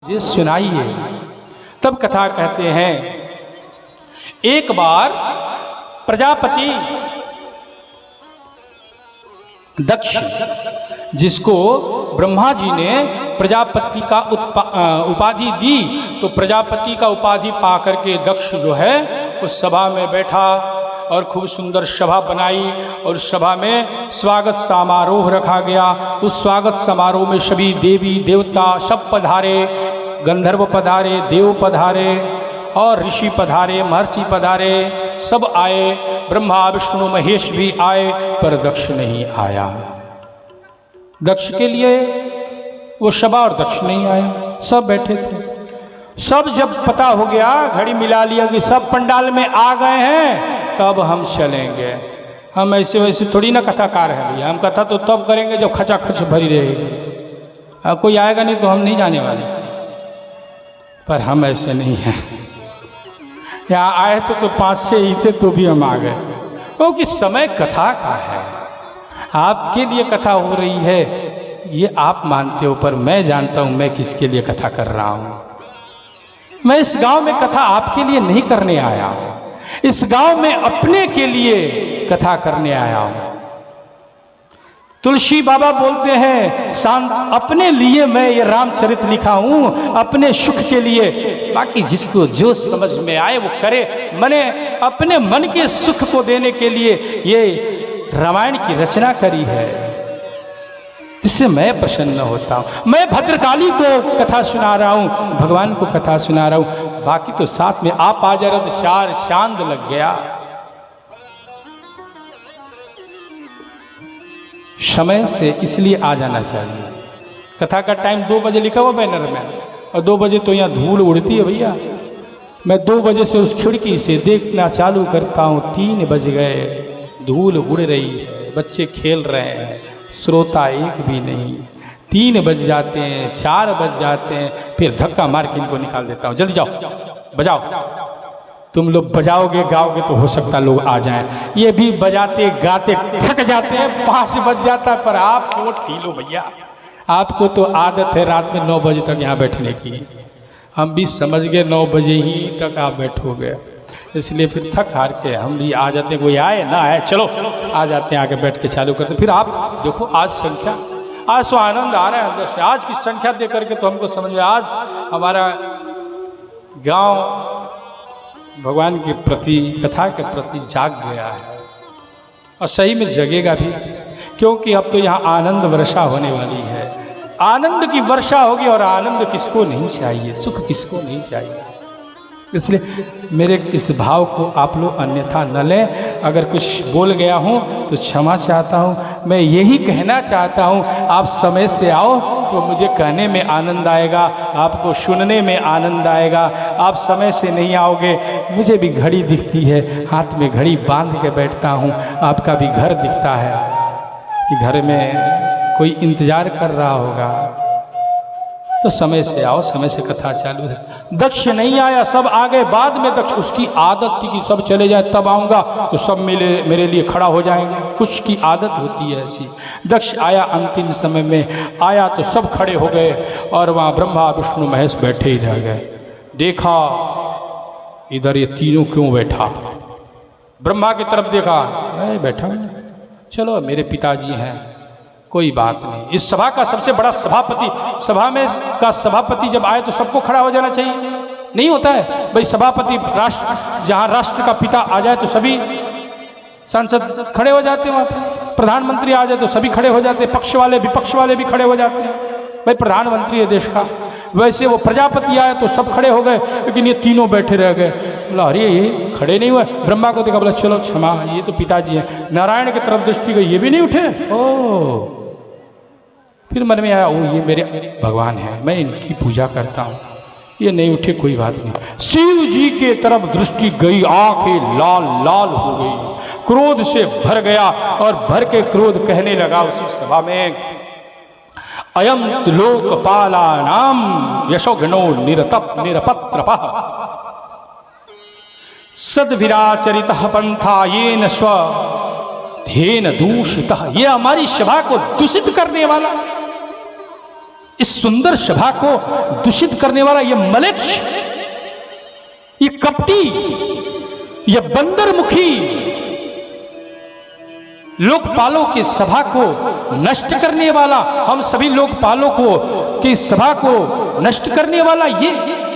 ये सुनाइए। तब कथा कहते हैं, एक बार प्रजापति दक्ष, जिसको ब्रह्मा जी ने प्रजापति का उपाधि दी, तो प्रजापति का उपाधि पाकर के दक्ष जो है उस सभा में बैठा और खूब सुंदर सभा बनाई और उस सभा में स्वागत समारोह रखा गया। उस स्वागत समारोह में सभी देवी देवता सब पधारे, गंधर्व पधारे, देव पधारे और ऋषि पधारे, महर्षि पधारे, सब आए। ब्रह्मा विष्णु महेश भी आए, पर दक्ष नहीं आया। दक्ष के लिए वो सभा और दक्ष नहीं आया, सब बैठे थे। सब जब पता हो गया, घड़ी मिला लिया कि सब पंडाल में आ गए हैं, तब हम चलेंगे। हम ऐसे वैसे थोड़ी ना कथाकार है भैया, हम कथा तो तब करेंगे जब खचाखच भरी रहेगी। कोई आएगा नहीं तो हम नहीं जाने वाले, पर हम ऐसे नहीं हैं। यहाँ आए तो 5-6 ही थे तो भी हम आ गए, क्योंकि समय कथा का है। आपके लिए कथा हो रही है ये आप मानते हो, पर मैं जानता हूँ मैं किसके लिए कथा कर रहा हूँ। मैं इस गांव में कथा आपके लिए नहीं करने आया हूँ, इस गांव में अपने के लिए कथा करने आया हूँ। तुलसी बाबा बोलते हैं, शांत अपने लिए मैं ये रामचरित लिखा हूँ, अपने सुख के लिए, बाकी जिसको जो समझ में आए वो करे। मैंने अपने मन के सुख को देने के लिए ये रामायण की रचना करी है, जिससे मैं प्रसन्न होता हूँ। मैं भद्रकाली को कथा सुना रहा हूँ, भगवान को कथा सुना रहा हूँ, बाकी तो साथ में आप आ जा रहे तो चार चांद लग गया। समय से इसलिए आ जाना चाहिए। कथा का टाइम 2 बजे लिखा हुआ बैनर में, और 2 बजे तो यहाँ धूल उड़ती है भैया। मैं 2 बजे से उस खिड़की से देखना चालू करता हूँ, 3 बज गए, धूल उड़ रही है, बच्चे खेल रहे हैं, श्रोता एक भी नहीं। 3 बज जाते हैं, 4 बज जाते हैं, फिर धक्का मार के इनको निकाल देता हूँ, जल्दी जाओ बजाओ। तुम लोग बजाओगे गाओगे तो हो सकता लोग आ जाएं। ये भी बजाते गाते थक जाते हैं, 5 बज जाता, पर आप क्यों ढीलो भैया। आपको तो आदत है रात में 9 बजे तक यहाँ बैठने की। हम भी समझ गए 9 बजे ही तक आप बैठोगे, इसलिए फिर थक हार के हम भी आ जाते हैं। कोई आए ना आए, चलो आ जाते हैं, आके बैठ के चालू करते। फिर आप देखो आज संख्या, आज तो आनंद आ रहा है अंदर से। आज की संख्या देख करके तो हमको समझ में, आज हमारा गाँव भगवान के प्रति, कथा के प्रति जाग गया है, और सही में जगेगा भी, क्योंकि अब तो यहाँ आनंद वर्षा होने वाली है। आनंद की वर्षा होगी, और आनंद किसको नहीं चाहिए, सुख किसको नहीं चाहिए। इसलिए मेरे इस भाव को आप लोग अन्यथा न लें। अगर कुछ बोल गया हूँ तो क्षमा चाहता हूँ। मैं यही कहना चाहता हूँ, आप समय से आओ तो मुझे कहने में आनंद आएगा, आपको सुनने में आनंद आएगा। आप समय से नहीं आओगे, मुझे भी घड़ी दिखती है, हाथ में घड़ी बांध के बैठता हूँ। आपका भी घर दिखता है कि घर में कोई इंतज़ार कर रहा होगा, तो समय से आओ, समय से कथा चालू है। दक्ष नहीं आया, सब आ गए बाद में। दक्ष, उसकी आदत थी कि सब चले जाए तब आऊँगा, तो सब मेरे लिए खड़ा हो जाएंगे, कुछ की आदत होती है ऐसी। दक्ष आया, अंतिम समय में आया तो सब खड़े हो गए, और वहाँ ब्रह्मा विष्णु महेश बैठे ही रह गए। देखा इधर ये तीनों क्यों बैठा, ब्रह्मा की तरफ देखा, मैं बैठा हूँ, चलो मेरे पिताजी हैं, कोई बात नहीं। इस सभा का सबसे बड़ा सभापति, सभा में का सभापति जब आए तो सबको खड़ा हो जाना चाहिए, नहीं होता है भाई। सभापति राष्ट्र, जहाँ राष्ट्र का पिता आ जाए तो सभी सांसद खड़े हो जाते हैं, वहाँ पर प्रधानमंत्री आ जाए तो सभी खड़े हो जाते हैं, पक्ष वाले विपक्ष वाले भी खड़े हो जाते हैं, भाई प्रधानमंत्री है देश का। वैसे वो प्रजापति आए तो सब खड़े हो गए, लेकिन ये तीनों बैठे रह गए। बोला अरे ये खड़े नहीं हुए। ब्रह्मा को देखा, बोला चलो क्षमा, ये तो पिताजी हैं। नारायण की तरफ दृष्टि गई, ये भी नहीं उठे। ओ फिर मन में आया, ओ ये मेरे भगवान हैं, मैं इनकी पूजा करता हूँ, ये नहीं उठे, कोई बात नहीं। शिव जी के तरफ दृष्टि गई, आंखें लाल लाल हो गई, क्रोध से भर गया, और भर के क्रोध कहने लगा उसी सभा में, अयम लोकपाला नाम यशोघ्नो निरपत्रपः सद्विराचरितः पंथा येन स्वधेन दूषितः। ये हमारी सभा को दूषित करने वाला, इस सुंदर सभा को दूषित करने वाला ये मलेच्छ, ये कपटी, ये बंदरमुखी लोकपालों की सभा को नष्ट करने वाला, हम सभी लोकपालों को की सभा को नष्ट करने वाला ये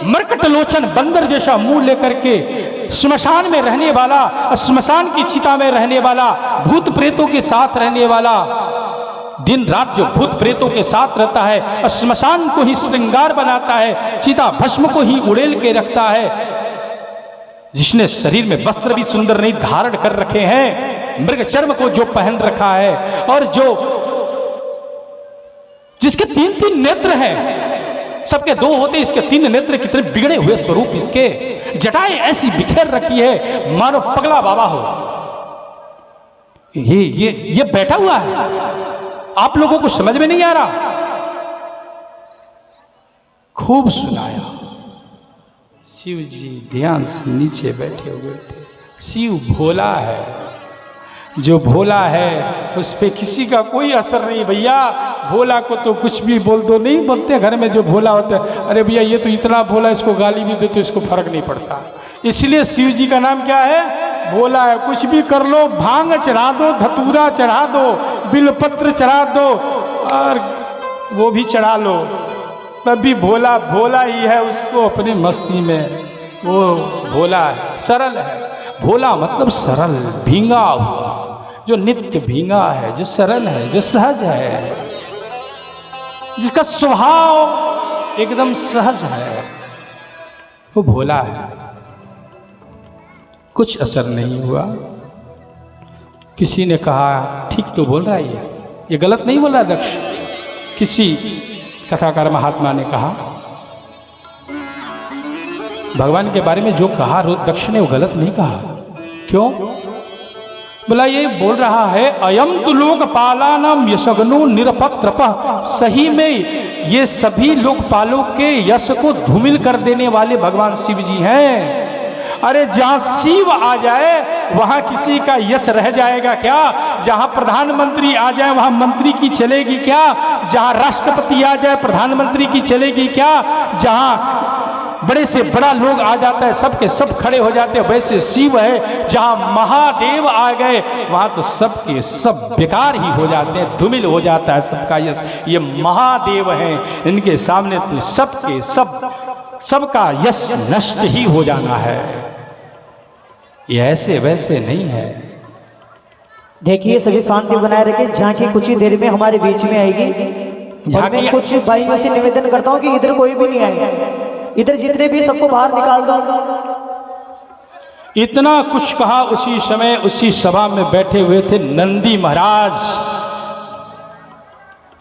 मरकटलोचन बंदर जैसा मुंह लेकर के श्मशान में रहने वाला, श्मशान की चिता में रहने वाला, भूत प्रेतों के साथ रहने वाला, दिन रात जो भूत प्रेतों के साथ रहता है, श्मशान को ही श्रृंगार बनाता है, चिता भस्म को ही उड़ेल के रखता है, जिसने शरीर में वस्त्र भी सुंदर नहीं धारण कर रखे हैं, मृग चर्म को जो पहन रखा है, और जो जिसके 3-3 नेत्र हैं, सबके 2 होते, इसके 3 नेत्र, कितने बिगड़े हुए स्वरूप इसके, जटाएं ऐसी बिखेर रखी है मानो पगला बाबा हो। ये बैठा हुआ है, आप लोगों को समझ में नहीं आ रहा। खूब सुनाया। शिव जी ध्यान से नीचे बैठे हुए थे। शिव भोला है, जो भोला है उस पे किसी का कोई असर नहीं भैया। भोला को तो कुछ भी बोल दो, नहीं बोलते घर में जो भोला होता है, अरे भैया ये तो इतना भोला, इसको गाली भी दे तो इसको फर्क नहीं पड़ता। इसलिए शिव जी का नाम क्या है? भोला है। कुछ भी कर लो, भांग चढ़ा दो, धतूरा चढ़ा दो, बिलपत्र चढ़ा दो, और वो भी चढ़ा लो, तब भी भोला भोला ही है। उसको अपनी मस्ती में वो भोला है, सरल है। भोला मतलब सरल, भींगा हुआ, जो नित्य भींगा है, जो सरल है, जो सहज है, जिसका स्वभाव एकदम सहज है, वो भोला है। कुछ असर नहीं हुआ। किसी ने कहा ठीक तो बोल रहा है, ये गलत नहीं बोल रहा दक्ष। किसी कथाकार महात्मा ने कहा भगवान के बारे में जो कहा दक्ष ने वो गलत नहीं कहा। क्यों? बोला ये बोल रहा है अयम तो लोकपालानाम यशगनो निरपत्रपः, सही में ये सभी लोकपालों के यश को धूमिल कर देने वाले भगवान शिव जी हैं। अरे जहाँ शिव आ जाए वहाँ किसी का यश रह जाएगा क्या? जहाँ प्रधानमंत्री आ जाए वहाँ मंत्री की चलेगी क्या? जहाँ राष्ट्रपति आ जाए प्रधानमंत्री की चलेगी क्या? जहाँ बड़े से बड़ा लोग आ जाता है सबके सब खड़े हो जाते हैं, वैसे शिव है। जहाँ महादेव आ गए वहाँ तो सबके सब बेकार ही हो जाते हैं, धूमिल हो जाता है सबका यश। ये महादेव हैं, इनके सामने तो सबके सबका यश नष्ट ही हो जाना है। ये ऐसे वैसे नहीं है। देखिए सभी शांति बनाए रखे। झांकी कुछ ही देर में हमारे बीच में आएगी। और मैं कुछ भाइयों से निवेदन करता हूँ कि इधर कोई भी नहीं आएगा, इधर जितने भी सबको बाहर निकाल दो। इतना कुछ कहा उसी समय उसी सभा में बैठे हुए थे नंदी महाराज,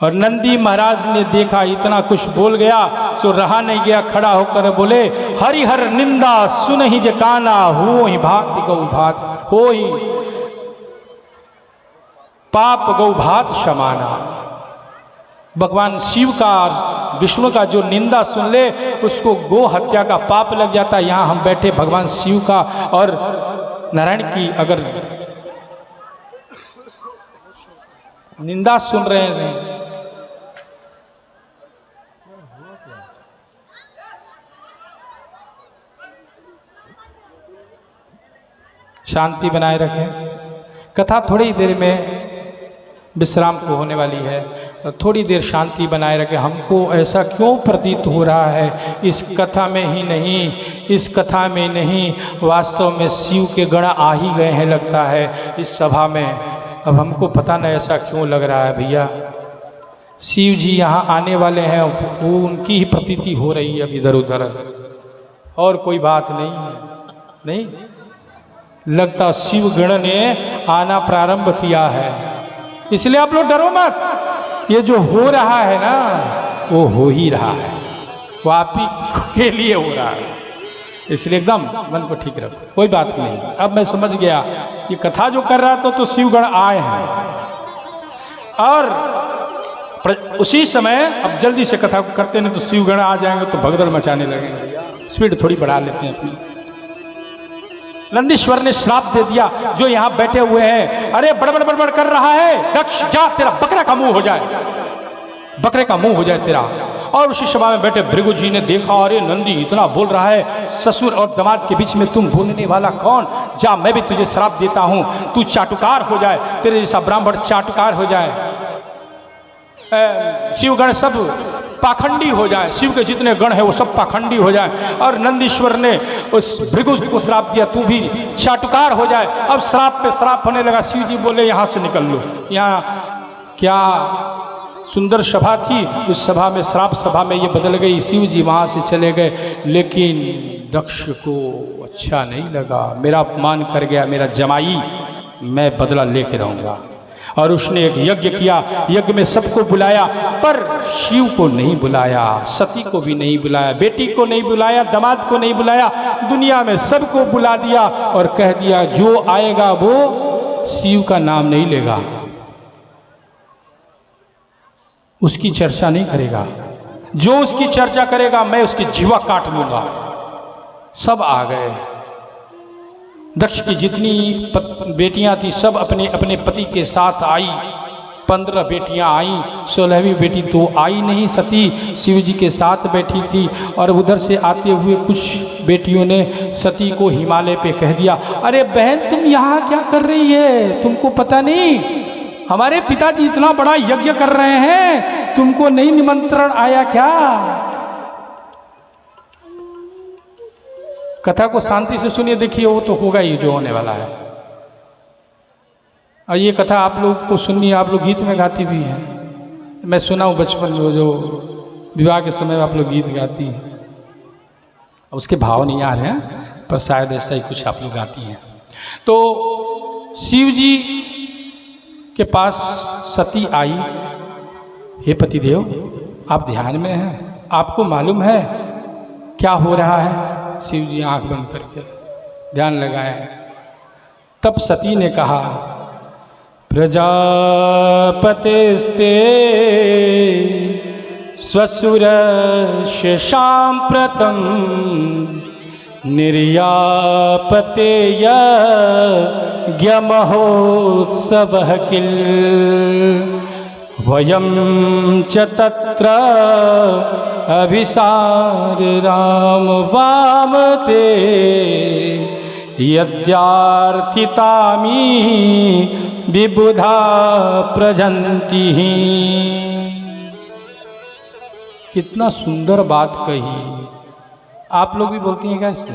और नंदी महाराज ने देखा इतना कुछ बोल गया तो रहा नहीं गया, खड़ा होकर बोले हरिहर निंदा सुन ही जकाना, हो ही भात गौ भात, हो ही पाप गौ भात समाना। भगवान शिव का विष्णु का जो निंदा सुन ले उसको गो हत्या का पाप लग जाता है। यहाँ हम बैठे भगवान शिव का और नारायण की अगर निंदा सुन रहे हैं, शांति बनाए रखें। कथा थोड़ी देर में विश्राम को होने वाली है, थोड़ी देर शांति बनाए रखें। हमको ऐसा क्यों प्रतीत हो रहा है इस कथा में ही नहीं, इस कथा में नहीं, वास्तव में शिव के गण आ ही गए हैं लगता है इस सभा में। अब हमको पता नहीं ऐसा क्यों लग रहा है भैया। शिव जी यहाँ आने वाले हैं, वो उनकी ही प्रतीति हो रही है अब इधर उधर, और कोई बात नहीं है। नहीं लगता शिव गण ने आना प्रारंभ किया है, इसलिए आप लोग डरो मत। ये जो हो रहा है ना वो हो ही रहा है, वो आप ही के लिए हो रहा है, इसलिए एकदम मन को ठीक रखो, कोई बात नहीं। अब मैं समझ गया ये कथा जो कर रहा था तो शिवगण आए हैं, और उसी समय अब जल्दी से कथा को करते नहीं तो शिवगण आ जाएंगे तो भगदड़ मचाने लगेंगे। स्पीड थोड़ी बढ़ा लेते हैं अपनी। नंदीश्वर ने श्राप दे दिया जो यहाँ बैठे हुए हैं, अरे बड़बड़ बड़बड़ कर रहा है, दक्ष जा तेरा बकरा का मुंह हो जाए। बकरे का मुंह हो जाए तेरा। और उसी सभा में बैठे भृगु जी ने देखा, अरे नंदी इतना बोल रहा है, ससुर और दामाद के बीच में तुम बोलने वाला कौन? जा, मैं भी तुझे श्राप देता हूँ, तू चाटुकार हो जाए, तेरे जैसा ब्राह्मण चाटुकार हो जाए, शिवगण सब पाखंडी हो जाए, शिव के जितने गण हैं वो सब पाखंडी हो जाए। और नंदीश्वर ने उस भृगु को श्राप दिया, तू भी चाटुकार हो जाए। अब श्राप पे श्राप होने लगा। शिव जी बोले यहाँ से निकल लो। यहाँ क्या सुंदर सभा थी, उस सभा में श्राप सभा में ये बदल गई। शिव जी वहाँ से चले गए, लेकिन दक्ष को अच्छा नहीं लगा, मेरा अपमान कर गया मेरा जमाई, मैं बदला लेके रहूँगा। और उसने एक यज्ञ किया, यज्ञ में सबको बुलाया, पर शिव को नहीं बुलाया, सती को भी नहीं बुलाया, बेटी को नहीं बुलाया, दामाद को नहीं बुलाया, दुनिया में सबको बुला दिया और कह दिया जो आएगा वो शिव का नाम नहीं लेगा, उसकी चर्चा नहीं करेगा, जो उसकी चर्चा करेगा मैं उसकी जीवा काट लूंगा। सब आ गए। दक्ष की जितनी बेटियां थी सब अपने अपने पति के साथ आई। 15 बेटियां आईं, 16वीं बेटी तो आई नहीं, सती शिव जी के साथ बैठी थी। और उधर से आते हुए कुछ बेटियों ने सती को हिमालय पे कह दिया, अरे बहन तुम यहाँ क्या कर रही है, तुमको पता नहीं हमारे पिताजी इतना बड़ा यज्ञ कर रहे हैं, तुमको नहीं निमंत्रण आया क्या? कथा को शांति से सुनिए, देखिए वो तो होगा ही जो होने वाला है। और ये कथा आप लोग को सुननी है, आप लोग गीत में गाती भी हैं। मैं सुना हूँ बचपन में, जो विवाह के समय आप लोग गीत गाती हैं, उसके भाव नहीं आ रहे हैं, पर शायद ऐसा ही कुछ आप लोग गाती हैं। तो शिव जी के पास सती आई, हे पतिदेव आप ध्यान में हैं, आपको मालूम है क्या हो रहा है? शिव जी आंख बंद करके ध्यान लगाए। तब सती ने कहा, प्रजापतिस्ते स्वसुरस्य सांप्रतं निर्यापते यज्ञमहोत्सवः किल वयं च तत्र अभिसार राम वामते यद्यार्थितामी विबुधा प्रजंती। कितना सुंदर बात कही। आप लोग भी बोलती हैं क्या इससे?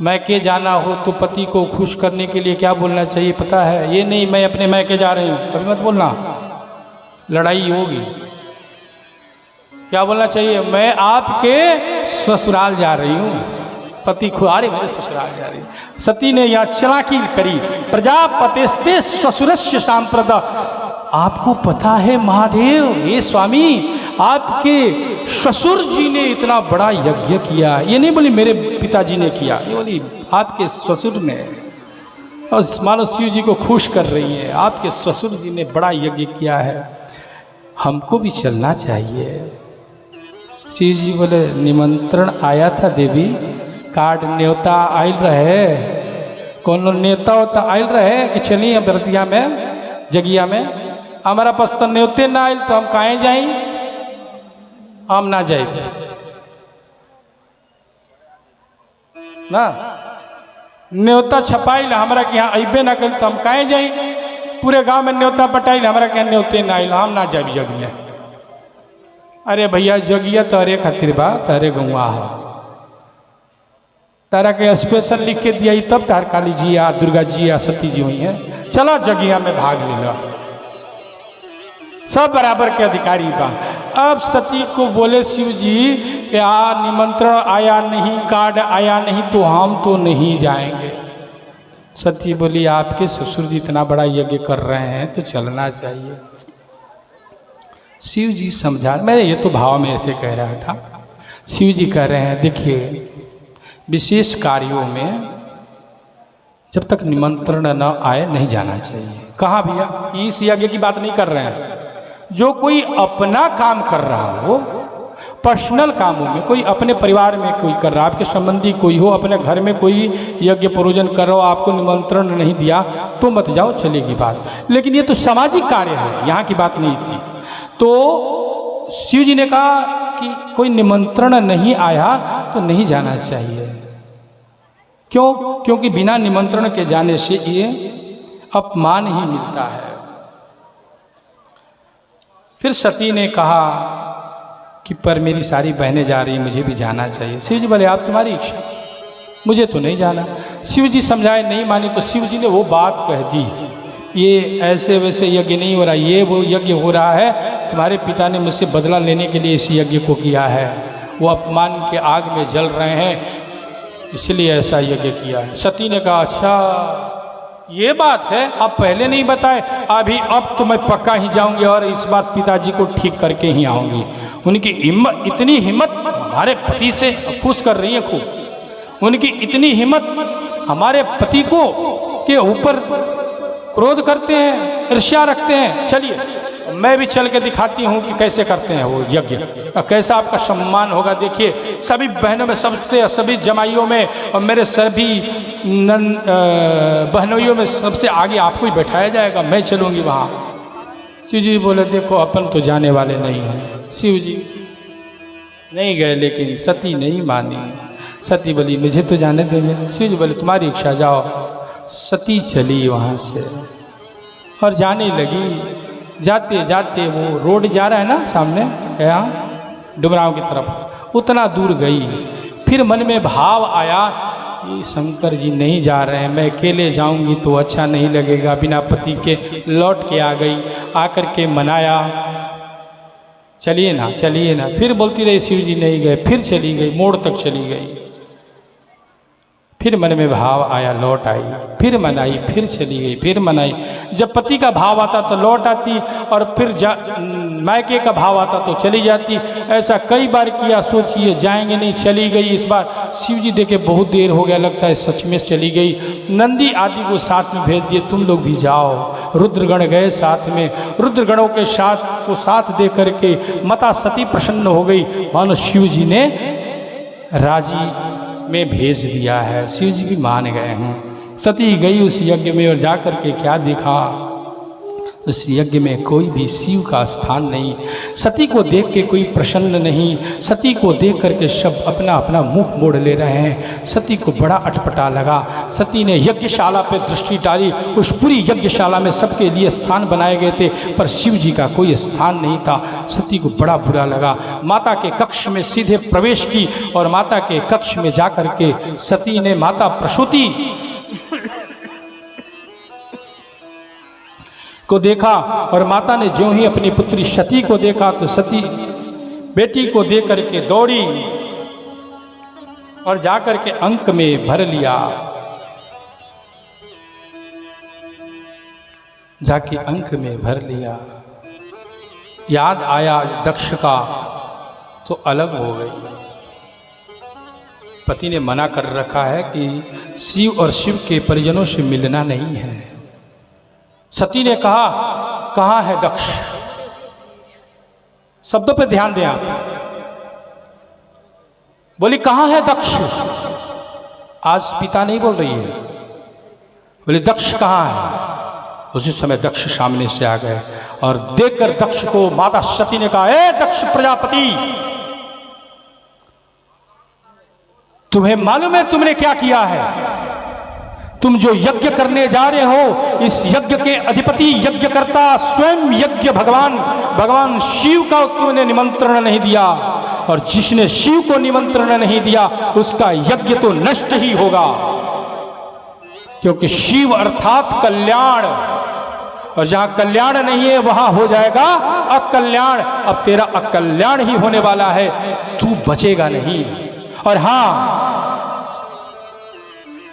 मैके जाना हो तो पति को खुश करने के लिए क्या बोलना चाहिए पता है? ये नहीं मैं अपने मैके जा रही हूँ, कभी मत बोलना, लड़ाई होगी। क्या बोलना चाहिए? मैं आपके ससुराल जा रही हूँ। पति खुआरे मेरे ससुराल जा रही। सती ने यहाँ चालाकी करी, प्रजापतिस्ते ससुरस्य सांप्रत। आपको पता है महादेव, हे स्वामी, आपके ससुर जी ने इतना बड़ा यज्ञ किया। ये नहीं बोली मेरे पिताजी ने किया, ये बोली आपके ससुर ने। और मानो शिव जी को खुश कर रही है, आपके ससुर जी ने बड़ा यज्ञ किया है, हमको भी चलना चाहिए। शिव जी बोले निमंत्रण आया था देवी, कार्ड न्योता आयल रहे, कौन नेता होता आयल रहे कि चलिए बरतिया में जगिया में, हमारा पास तो न्योते ना आयल तो हम काहे जाई, हम ना जाए ना। न्योता छपाइल हमारा के यहाँ अबे ना कल तो हम काहे जाई। पूरे गांव में न्योता बटाइल हमारा के यहाँ न्योते ना आयल, हम ना जाए जगिया। अरे भैया जगिया तारे खातिर बा, तारे गौआ है, तारा के स्पेशल लिख के दिया तब तार काली जी या दुर्गा जी या सती जी हुई है, चला जगिया में भाग लेगा, सब बराबर के अधिकारी बा। अब सती को बोले शिव जी या निमंत्रण आया नहीं, कार्ड आया नहीं तो हम तो नहीं जाएंगे। सती बोली आपके ससुर जी इतना बड़ा यज्ञ कर रहे हैं तो चलना चाहिए। शिव जी समझा, मैं ये तो भाव में ऐसे कह रहा था। शिव जी कह रहे हैं देखिए विशेष कार्यों में जब तक निमंत्रण न आए नहीं जाना चाहिए। कहाँ भैया? इस यज्ञ की बात नहीं कर रहे हैं, जो कोई अपना काम कर रहा हो, पर्सनल कामों में, कोई अपने परिवार में कोई कर रहा, आपके संबंधी कोई हो, अपने घर में कोई यज्ञ प्रयोजन कर रहा हो, आपको निमंत्रण नहीं दिया तो मत जाओ, चलेगी बात। लेकिन ये तो सामाजिक कार्य है, यहाँ की बात नहीं थी। तो शिव जी ने कहा कि कोई निमंत्रण नहीं आया तो नहीं जाना चाहिए। क्यों? क्योंकि बिना निमंत्रण के जाने से ये अपमान ही मिलता है। फिर सती ने कहा कि पर मेरी सारी बहनें जा रही हैं, मुझे भी जाना चाहिए। शिव जी बोले आप तुम्हारी इच्छा, मुझे तो नहीं जाना। शिव जी समझाए, नहीं मानी तो शिव जी ने वो बात कह दी, ये ऐसे वैसे यज्ञ नहीं हो रहा, ये वो यज्ञ हो रहा है, तुम्हारे पिता ने मुझसे बदला लेने के लिए इस यज्ञ को किया है, वो अपमान के आग में जल रहे हैं, इसलिए ऐसा यज्ञ किया है। सती ने कहा अच्छा ये बात है, आप पहले नहीं बताए, अभी अब तो मैं पक्का ही जाऊंगी और इस बार पिताजी को ठीक करके ही आऊंगी। उनकी हिम्मत, इतनी हिम्मत हमारे पति से खुश कर रही है खूब, उनकी इतनी हिम्मत हमारे पति को के ऊपर क्रोध करते हैं, ईर्ष्या रखते हैं। चलिए मैं भी चल के दिखाती हूँ कि कैसे करते हैं वो यज्ञ, कैसा आपका सम्मान होगा। देखिए सभी बहनों में सबसे, सभी जमाइयों में और मेरे सभी बहनोइयों में सबसे आगे आपको ही बैठाया जाएगा, मैं चलूँगी वहाँ। शिव जी बोले देखो अपन तो जाने वाले नहीं हैं। शिव जी नहीं गए, लेकिन सती नहीं मानी। सती बोली मुझे तो जाने देंगे। शिव जी बोले तुम्हारी इच्छा, जाओ। सती चली वहाँ से और जाने लगी। जाते जाते वो रोड जा रहा है ना सामने, यहाँ डुमराव की तरफ, उतना दूर गई। फिर मन में भाव आया कि शंकर जी नहीं जा रहे हैं, मैं अकेले जाऊंगी तो अच्छा नहीं लगेगा। बिना पति के लौट के आ गई, आकर के मनाया, चलिए ना चलिए ना। फिर बोलती रही शिव जी नहीं गए, फिर चली गई, मोड़ तक चली गई। फिर मन में भाव आया, लौट आई, फिर मनाई, फिर चली गई, फिर मनाई। जब पति का भाव आता तो लौट आती और फिर मायके का भाव आता तो चली जाती। ऐसा कई बार किया, सोचिए जाएंगे नहीं, चली गई। इस बार शिव जी देखे बहुत देर हो गया, लगता है सच में चली गई। नंदी आदि को साथ में भेज दिए, तुम लोग भी जाओ। रुद्रगण गए साथ में, रुद्रगणों के साथ दे करके माता सती प्रसन्न हो गई, मानो शिव जी ने राजी में भेज दिया है। शिव जी भी मान गए हैं। सती गई उस यज्ञ में और जाकर के क्या देखा, उस यज्ञ में कोई भी शिव का स्थान नहीं। सती को देख के कोई प्रसन्न नहीं, सती को देख करके सब अपना अपना मुख मोड़ ले रहे हैं। सती को बड़ा अटपटा लगा। सती ने यज्ञशाला पे दृष्टि डाली, उस पूरी यज्ञशाला में सबके लिए स्थान बनाए गए थे, पर शिव जी का कोई स्थान नहीं था। सती को बड़ा बुरा लगा। माता के कक्ष में सीधे प्रवेश की और माता के कक्ष में जाकर के सती ने माता प्रसूति को देखा और माता ने जो ही अपनी पुत्री सती को देखा तो सती बेटी को दे करके दौड़ी और जाकर के अंक में भर लिया। जाके अंक में भर लिया। याद आया दक्ष का तो अलग हो गई। पति ने मना कर रखा है कि शिव और शिव के परिजनों से मिलना नहीं है। सती ने कहा कहाँ है दक्ष? शब्दों पे ध्यान दें आप। बोली कहाँ है दक्ष? आज पिता नहीं बोल रही है, बोले दक्ष कहाँ है? उसी समय दक्ष सामने से आ गए और देखकर दक्ष को माता सती ने कहा, ए दक्ष प्रजापति, तुम्हें मालूम है तुमने क्या किया है? तुम जो यज्ञ करने जा रहे हो, इस यज्ञ के अधिपति यज्ञकर्ता स्वयं यज्ञ भगवान शिव का तुमने निमंत्रण नहीं दिया, और जिसने शिव को निमंत्रण नहीं दिया उसका यज्ञ तो नष्ट ही होगा, क्योंकि शिव अर्थात कल्याण, और जहां कल्याण नहीं है वहां हो जाएगा अकल्याण। अब तेरा अकल्याण ही होने वाला है, तू बचेगा नहीं। और हाँ,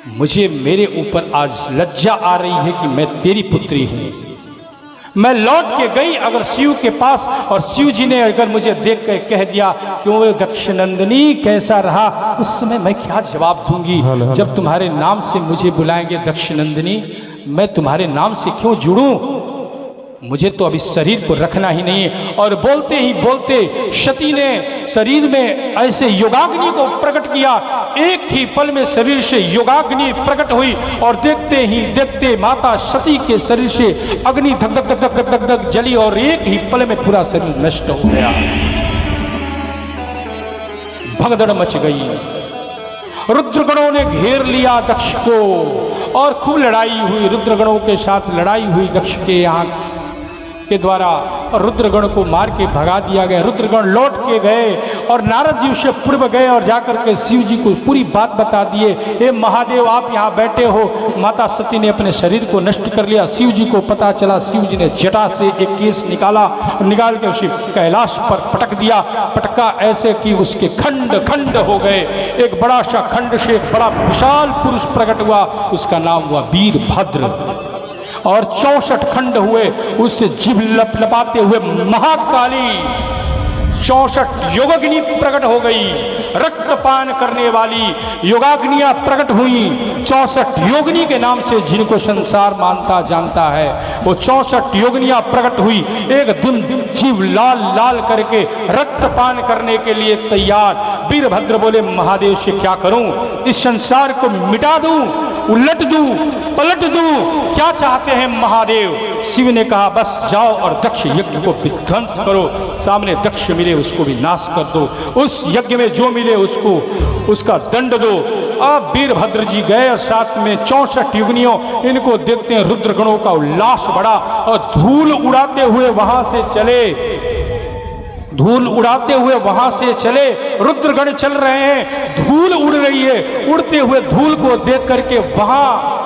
मुझे मेरे ऊपर आज लज्जा आ रही है कि मैं तेरी पुत्री हूं। मैं लौट के गई अगर शिव के पास, और शिव जी ने अगर मुझे देख कर कह दिया क्यों दक्षनंदिनी कैसा रहा, उस समय मैं क्या जवाब दूंगी? जब तुम्हारे नाम से मुझे बुलाएंगे दक्षनंदिनी, मैं तुम्हारे नाम से क्यों जुड़ूं? मुझे तो अभी शरीर को रखना ही नहीं है। और बोलते ही बोलते सती ने शरीर में ऐसे योगाग्नि को प्रकट किया। एक ही पल में शरीर से योगाग्नि प्रकट हुई और देखते ही देखते माता सती के शरीर से अग्नि धक धक धक धक धक धक जली और एक ही पल में पूरा शरीर नष्ट हो गया। भगदड़ मच गई। रुद्रगणों ने घेर लिया दक्ष को और खूब लड़ाई हुई। रुद्रगणों के साथ लड़ाई हुई दक्ष के आंख के द्वारा और रुद्रगण को मार के भगा दिया गया। रुद्रगण लौट के गए और नारद जी उससे पूर्व गए और जाकर के शिव जी को पूरी बात बता दिए। हे महादेव, आप यहाँ बैठे हो, माता सती ने अपने शरीर को नष्ट कर लिया। शिव जी को पता चला। शिव जी ने जटा से एक केस निकाला और निकाल के उसे कैलाश पर पटक दिया। पटका ऐसे कि उसके खंड खंड हो गए। एक बड़ा सा खंड से एक बड़ा विशाल पुरुष प्रकट हुआ। उसका नाम हुआ वीरभद्र। और 64 खंड हुए। उससे जीभ लपलपाते हुए महाकाली 64 योगाग्नि प्रकट हो गई। रक्तपान करने वाली योगाग्नियां प्रकट हुई। 64 योगिनी के नाम से जिनको संसार मानता जानता है, वो 64 योगिनियां प्रकट हुई। एक दिन जीव लाल लाल करके रक्तपान करने के लिए तैयार। वीरभद्र बोले, महादेव से क्या करूं? इस संसार को मिटा दूं, उलट दूं, पलट दूं, क्या चाहते हैं महादेव? शिव ने कहा, बस जाओ और दक्ष यज्ञ को विध्वंस करो। सामने दक्ष मिले, उसको भी नाश कर दो। उस यज्ञ में जो मिले उसको उसका दंड दो। अब वीरभद्र जी गए और साथ में 64 युगनियों। इनको देखते हैं रुद्रगणों का उल्लास बढ़ा और धूल उड़ाते हुए वहां से चले। धूल उड़ाते हुए वहां से चले। रुद्रगण चल रहे हैं, धूल उड़ रही है। उड़ते हुए धूल को देख करके वहां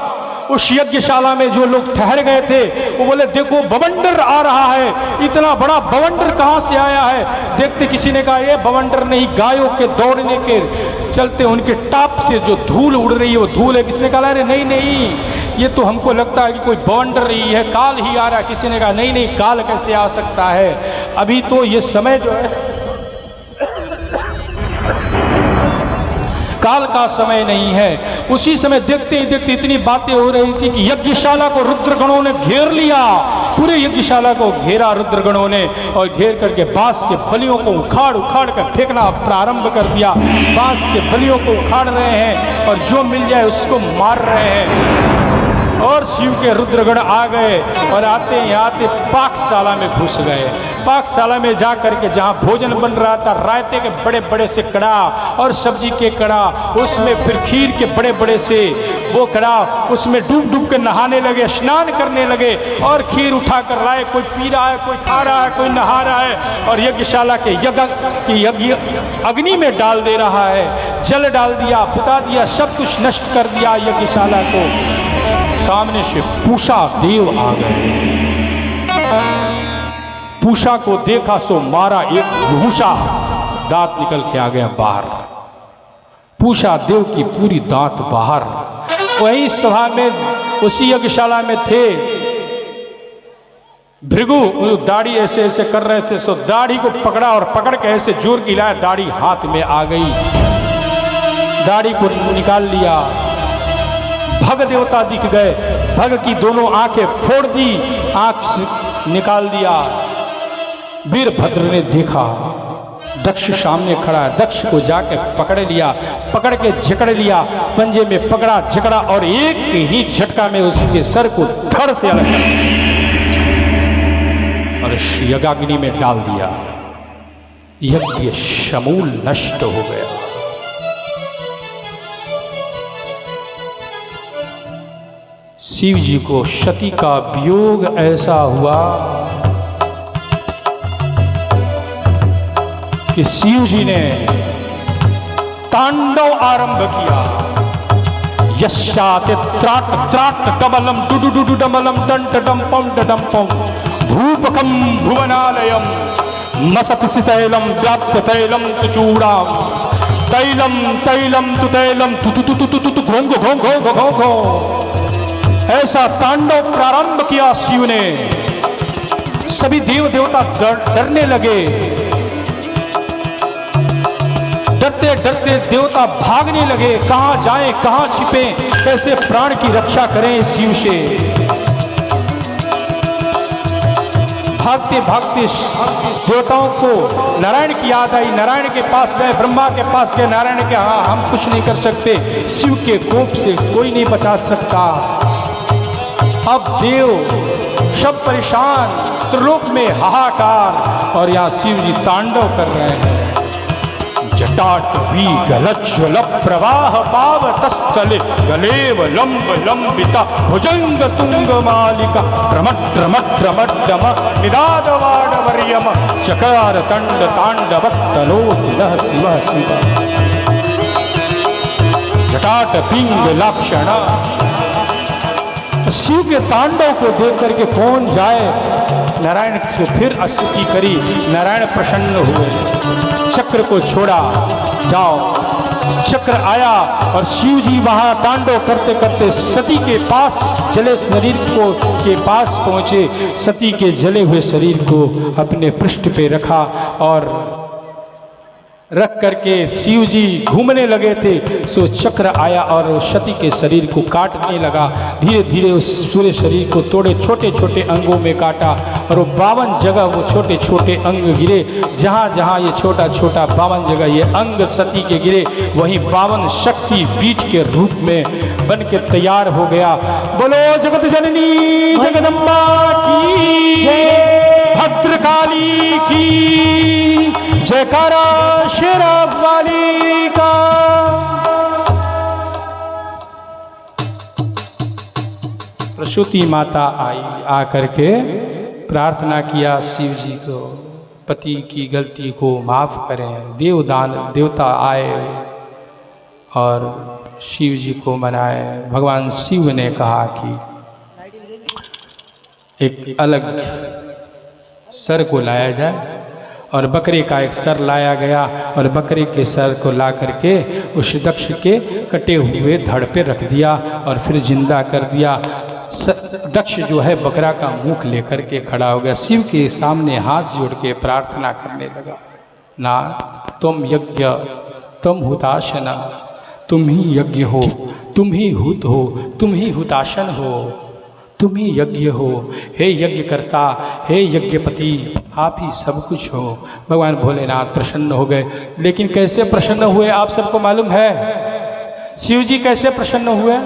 उस यज्ञशाला में जो लोग ठहर गए थे वो बोले, देखो बवंडर आ रहा है। इतना बड़ा बवंडर कहाँ से आया है? देखते किसी ने कहा, ये बवंडर नहीं, गायों के दौड़ने के चलते उनके टाप से जो धूल उड़ रही है वो धूल है। किसी ने कहा, अरे नहीं नहीं, ये तो हमको लगता है कि कोई बवंडर रही है, काल ही आ रहा है। किसी ने कहा, नहीं नहीं, काल कैसे आ सकता है? अभी तो ये समय जो है काल का समय नहीं है। उसी समय देखते ही देखते इतनी बातें हो रही थी कि यज्ञशाला को रुद्रगणों ने घेर लिया। पूरे यज्ञशाला को घेरा रुद्रगणों ने और घेर करके बांस के फलियों को उखाड़ उखाड़ कर फेंकना प्रारंभ कर दिया। बांस के फलियों को उखाड़ रहे हैं और जो मिल जाए उसको मार रहे हैं। और शिव के रुद्रगण आ गए और आते ही आते पाकशाला में घुस गए। पाकशाला में जा करके जहाँ भोजन बन रहा था, रायते के बड़े बड़े से कड़ा और सब्जी के कड़ा, उसमें फिर खीर के बड़े बड़े से वो कड़ा, उसमें डूब डूब के नहाने लगे, स्नान करने लगे और खीर उठा कर लाए। कोई पी रहा है, कोई खा रहा है, कोई नहा रहा है और यज्ञशाला के यज्ञ अग्नि में डाल दे रहा है। जल डाल दिया, बुता दिया, सब कुछ नष्ट कर दिया यज्ञशाला को। सामने से पूषा देव आ गए। पूषा को देखा सो मारा एक घूसा, दांत निकल के आ गया बाहर। पूषा देव की पूरी दांत बाहर। वही सभा में उसी यज्ञशाला में थे भृगु, दाढ़ी ऐसे ऐसे कर रहे थे। सो दाढ़ी को पकड़ा और पकड़ के ऐसे जोर की लाया, दाढ़ी हाथ में आ गई। दाढ़ी को निकाल लिया। भग देवता दिख गए। भग की दोनों आंखें फोड़ दी, आंख निकाल दिया। वीरभद्र ने देखा दक्ष सामने खड़ा है। दक्ष को जाके पकड़ लिया, पकड़ के जकड़ लिया, पंजे में पकड़ा, जकड़ा और एक ही झटका में उसके सर को धड़ से अलग कर और यज्ञाग्नि में डाल दिया। यज्ञ समूल नष्ट हो गया। शिव जी को सती का वियोग ऐसा हुआ कि शिव जी ने तांडव आरंभ किया। यस्याते त्राट त्राट डमलम डुडु डुडु डमलम दंट डम पम डम पम भूपकम भुवनालयम मसत तैलम व्याप्त तैलम चूड़ाम तैलम तैलम तु तैलम तु तु तु तु तु घोंघ घोंघ घोंघ घोंघ। ऐसा तांडव प्रारंभ किया शिव ने। सभी देव देवता डरने लगे। डरते डरते देवता भागने लगे। कहां जाएं, कहां छिपे, कैसे प्राण की रक्षा करें शिव से। भागते भागते देवताओं को नारायण की याद आई। नारायण के पास गए, ब्रह्मा के पास गए। नारायण के हाँ हम कुछ नहीं कर सकते, शिव के कोप से कोई नहीं बचा सकता। अब देव सब परेशान, त्रिलोक में हाहाकार, और यहाँ शिव जी तांडव कर रहे हैं। जटाट भी गलज्वल प्रवाह पाव तस्थले गलेव लंब लंबिता भुजंग तुंग मालिका ड्रम निदाद वाडवर्यम चकार तंड तांडव तनो शिव शिव जटाट पिंग लक्षणा। शिव के तांडव को देख करके कौन जाए। नारायण से फिर स्तुति करी, नारायण प्रसन्न हुए, चक्र को छोड़ा, जाओ। चक्र आया और शिव जी वहाँ तांडव करते करते सती के पास जले शरीर को के पास पहुँचे। सती के जले हुए शरीर को अपने पृष्ठ पे रखा और रख करके शिव जी घूमने लगे थे। सो चक्र आया और सती के शरीर को काटने लगा। धीरे धीरे उस पूरे शरीर को तोड़े, छोटे छोटे अंगों में काटा और वो 52 जगह वो छोटे छोटे अंग गिरे। जहाँ जहाँ ये छोटा छोटा 52 जगह ये अंग सती के गिरे, वहीं 52 शक्ति पीठ के रूप में बन के तैयार हो गया। बोलो जगत जननी जगदम्बा की जय, भद्रकाली की जयकारा, शेरा वाली का। प्रसूति माता आई, आकर के प्रार्थना किया शिव जी को, पति की गलती को माफ करें। देवता आए और शिव जी को मनाए। भगवान शिव ने कहा कि एक अलग सर को लाया जाए, और बकरे का एक सर लाया गया और बकरे के सर को ला करके उस दक्ष के कटे हुए धड़ पे रख दिया और फिर जिंदा कर दिया। दक्ष जो है बकरा का मुख लेकर के खड़ा हो गया, शिव के सामने हाथ जोड़ के प्रार्थना करने लगा। ना तुम यज्ञ तुम हुताशना, तुम ही यज्ञ हो, तुम ही हुत हो, तुम ही हुताशन हो, तुम ही यज्ञ हो। हे यज्ञ करता, हे यज्ञपति, आप ही सब कुछ हो। भगवान भोलेनाथ प्रसन्न हो गए। लेकिन कैसे प्रसन्न हुए आप सबको मालूम है? शिव जी कैसे प्रसन्न हुए?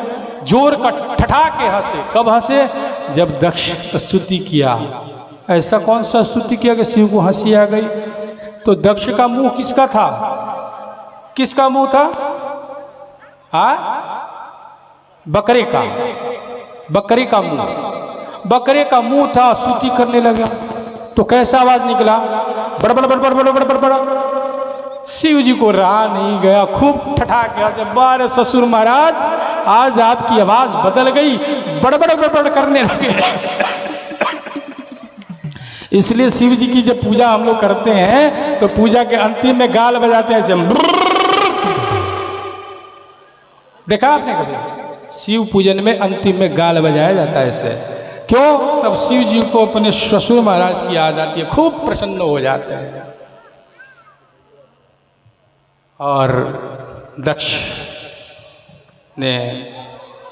जोर का ठठाके हंसे। कब हंसे? जब दक्ष स्तुति किया। ऐसा कौन सा स्तुति किया कि शिव को हंसी आ गई? तो दक्ष का मुंह किसका था? किसका मुंह था? बकरे का। बकरे का मुंह, बकरे का मुंह था। स्तुति करने लगा तो कैसा आवाज निकला? बड़बड़ बड़बड़ बड़बड़ बड़बड़। शिव जी को रहा नहीं गया, खूब ठठाके से, बारे ससुर महाराज आज आपकी आवाज बदल गई, बड़बड़ बड़बड़ करने लगे। इसलिए शिव जी की जब पूजा हम लोग करते हैं तो पूजा के अंतिम में गाल बजाते हैं। देखा आपने कभी? शिव पूजन में अंतिम में गाल बजाया जाता है ऐसे। क्यों? तब शिव जी को अपने ससुर महाराज की याद आती है, खूब प्रसन्न हो जाते हैं। और दक्ष ने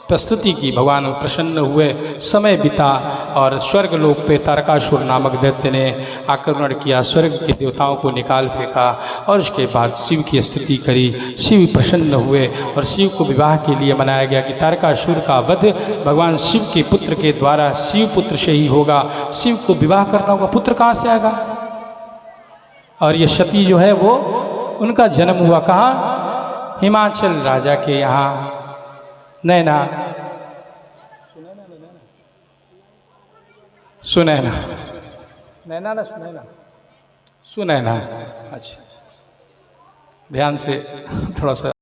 प्रस्तुति की, भगवान प्रसन्न हुए, समय बिता और स्वर्ग लोक पे तारकासुर नामक दैत्य ने आक्रमण किया, स्वर्ग के देवताओं को निकाल फेंका और उसके बाद शिव की स्तुति करी। शिव प्रसन्न हुए और शिव को विवाह के लिए मनाया गया कि तारकासुर का वध भगवान शिव के पुत्र के द्वारा शिव पुत्र से ही होगा। शिव को विवाह करना होगा, पुत्र कहाँ से आएगा? और ये सती जो है वो उनका जन्म हुआ कहाँ? हिमाचल राजा के यहाँ नैना, सुनैना, नैना ना सुनैना, सुनैना। अच्छा ध्यान से थोड़ा सा